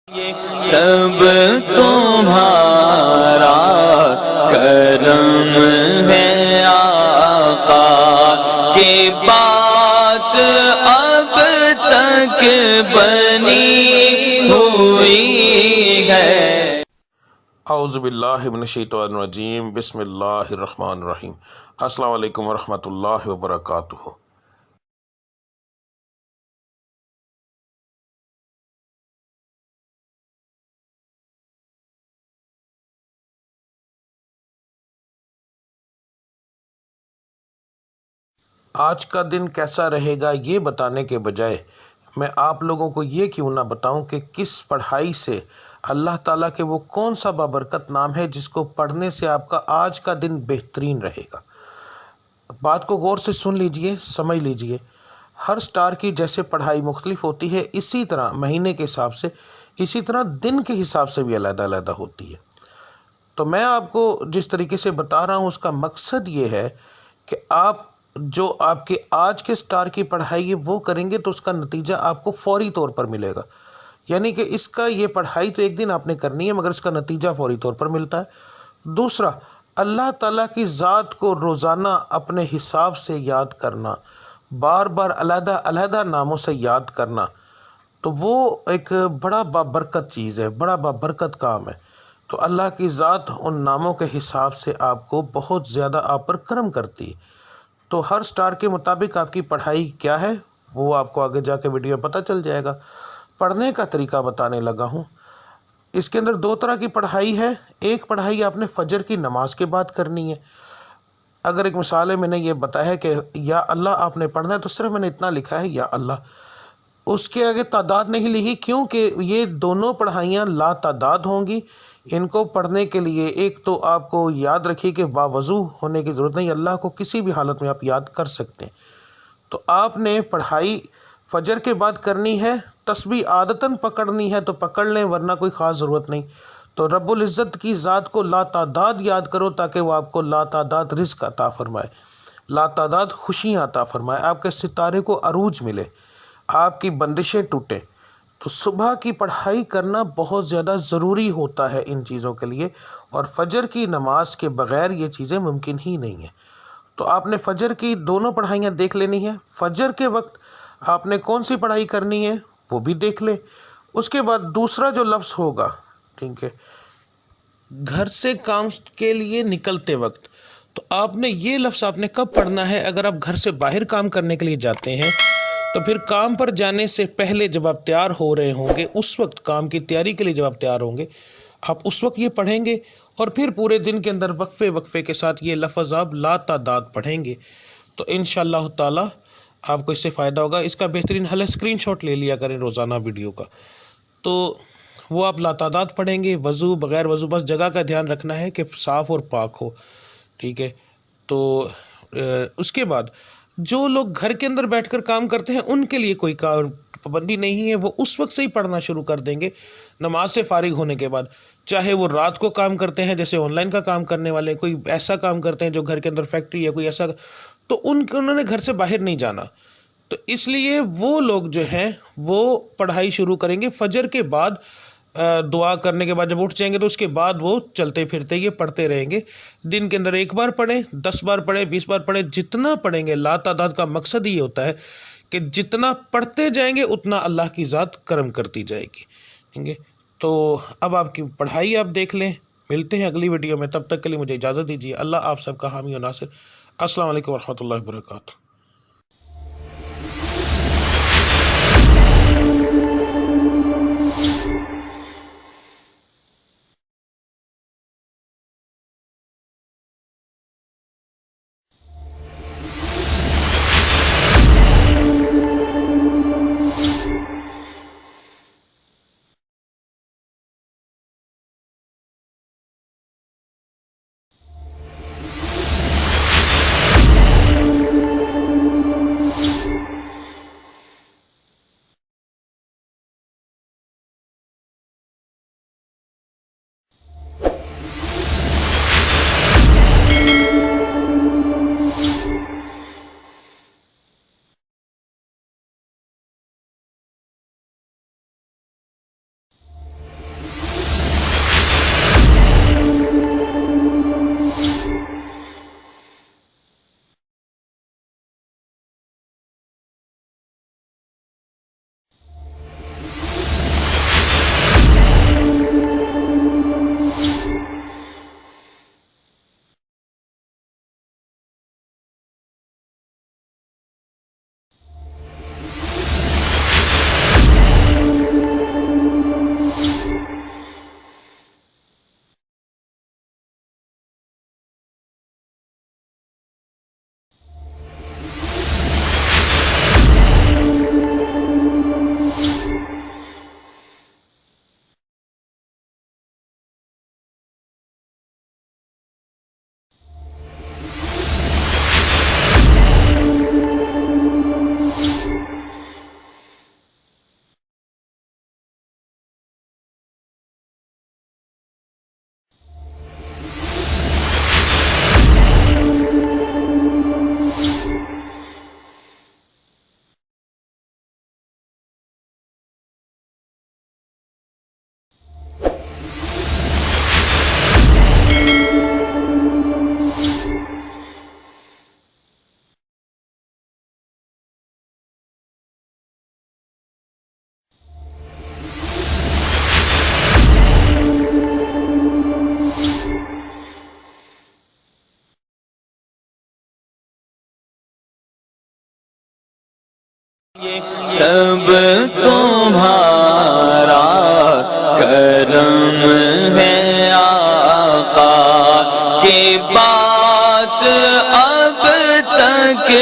سب تمہارا کرم ہے آقا کی بات اب تک بنی ہوئی ہے۔ اعوذ باللہ من الشیطان الرجیم، بسم اللہ الرحمن الرحیم۔ السلام علیکم ورحمۃ اللہ وبرکاتہ۔ آج کا دن کیسا رہے گا یہ بتانے کے بجائے میں آپ لوگوں کو یہ کیوں نہ بتاؤں کہ کس پڑھائی سے اللہ تعالیٰ کے وہ کون سا بابرکت نام ہے جس کو پڑھنے سے آپ کا آج کا دن بہترین رہے گا۔ بات کو غور سے سن لیجئے، سمجھ لیجئے۔ ہر سٹار کی جیسے پڑھائی مختلف ہوتی ہے، اسی طرح مہینے کے حساب سے، اسی طرح دن کے حساب سے بھی علیحدہ علیحدہ ہوتی ہے۔ تو میں آپ کو جس طریقے سے بتا رہا ہوں اس کا مقصد یہ ہے کہ آپ جو آپ کے آج کے سٹار کی پڑھائی ہے وہ کریں گے تو اس کا نتیجہ آپ کو فوری طور پر ملے گا۔ یعنی کہ اس کا یہ پڑھائی تو ایک دن آپ نے کرنی ہے مگر اس کا نتیجہ فوری طور پر ملتا ہے۔ دوسرا، اللہ تعالیٰ کی ذات کو روزانہ اپنے حساب سے یاد کرنا، بار بار علیحدہ علیحدہ ناموں سے یاد کرنا، تو وہ ایک بڑا بابرکت چیز ہے، بڑا بابرکت کام ہے۔ تو اللہ کی ذات ان ناموں کے حساب سے آپ کو بہت زیادہ آپ پر کرم کرتی ہے۔ تو ہر سٹار کے مطابق آپ کی پڑھائی کیا ہے وہ آپ کو آگے جا کے ویڈیو میں پتہ چل جائے گا۔ پڑھنے کا طریقہ بتانے لگا ہوں۔ اس کے اندر دو طرح کی پڑھائی ہے۔ ایک پڑھائی آپ نے فجر کی نماز کے بعد کرنی ہے۔ اگر ایک مثال ہے، میں نے یہ بتایا ہے کہ یا اللہ آپ نے پڑھنا ہے تو صرف میں نے اتنا لکھا ہے یا اللہ، اس کے آگے تعداد نہیں لکھی، کیونکہ یہ دونوں پڑھائیاں لا تعداد ہوں گی۔ ان کو پڑھنے کے لیے ایک تو آپ کو یاد رکھیے کہ باوضو ہونے کی ضرورت نہیں، اللہ کو کسی بھی حالت میں آپ یاد کر سکتے ہیں۔ تو آپ نے پڑھائی فجر کے بعد کرنی ہے، تسبیح عادتاً پکڑنی ہے تو پکڑ لیں ورنہ کوئی خاص ضرورت نہیں۔ تو رب العزت کی ذات کو لا تعداد یاد کرو تاکہ وہ آپ کو لا تعداد رزق عطا فرمائے، لا تعداد خوشیاں عطا فرمائے، آپ کے ستارے کو عروج ملے، آپ کی بندشیں ٹوٹیں۔ تو صبح کی پڑھائی کرنا بہت زیادہ ضروری ہوتا ہے ان چیزوں کے لیے، اور فجر کی نماز کے بغیر یہ چیزیں ممکن ہی نہیں ہیں۔ تو آپ نے فجر کی دونوں پڑھائیاں دیکھ لینی ہیں۔ فجر کے وقت آپ نے کون سی پڑھائی کرنی ہے وہ بھی دیکھ لیں۔ اس کے بعد دوسرا جو لفظ ہوگا، ٹھیک ہے، گھر سے کام کے لیے نکلتے وقت، تو آپ نے یہ لفظ آپ نے کب پڑھنا ہے؟ اگر آپ گھر سے باہر کام کرنے کے لیے جاتے ہیں تو پھر کام پر جانے سے پہلے جب آپ تیار ہو رہے ہوں گے، اس وقت کام کی تیاری کے لیے جب آپ تیار ہوں گے، آپ اس وقت یہ پڑھیں گے، اور پھر پورے دن کے اندر وقفے وقفے کے ساتھ یہ لفظ آپ لا تعداد پڑھیں گے۔ تو انشاءاللہ تعالی آپ کو اس سے فائدہ ہوگا۔ اس کا بہترین حل ہے اسکرین شاٹ لے لیا کریں روزانہ ویڈیو کا، تو وہ آپ لا تعداد پڑھیں گے، وضو بغیر وضو، بس جگہ کا دھیان رکھنا ہے کہ صاف اور پاک ہو، ٹھیک ہے۔ تو اس کے بعد جو لوگ گھر کے اندر بیٹھ کر کام کرتے ہیں ان کے لیے کوئی پابندی نہیں ہے، وہ اس وقت سے ہی پڑھنا شروع کر دیں گے نماز سے فارغ ہونے کے بعد، چاہے وہ رات کو کام کرتے ہیں جیسے آن لائن کا کام کرنے والے، کوئی ایسا کام کرتے ہیں جو گھر کے اندر فیکٹری ہے کوئی ایسا، تو انہوں نے گھر سے باہر نہیں جانا، تو اس لیے وہ لوگ جو ہیں وہ پڑھائی شروع کریں گے فجر کے بعد۔ دعا کرنے کے بعد جب اٹھ جائیں گے تو اس کے بعد وہ چلتے پھرتے یہ پڑھتے رہیں گے۔ دن کے اندر 1 بار پڑھیں، 10 بار پڑھیں، 20 بار پڑھیں، جتنا پڑھیں گے۔ لا تعداد کا مقصد یہ ہوتا ہے کہ جتنا پڑھتے جائیں گے اتنا اللہ کی ذات کرم کرتی جائے گی، ٹھیک ہے۔ تو اب آپ کی پڑھائی آپ دیکھ لیں۔ ملتے ہیں اگلی ویڈیو میں، تب تک کے لیے مجھے اجازت دیجیے۔ اللہ آپ سب کا حامی و ناصر۔ السلام علیکم ورحمۃ اللہ وبرکاتہ۔ سب تمہارا کرم ہے آقا کی بات اب تک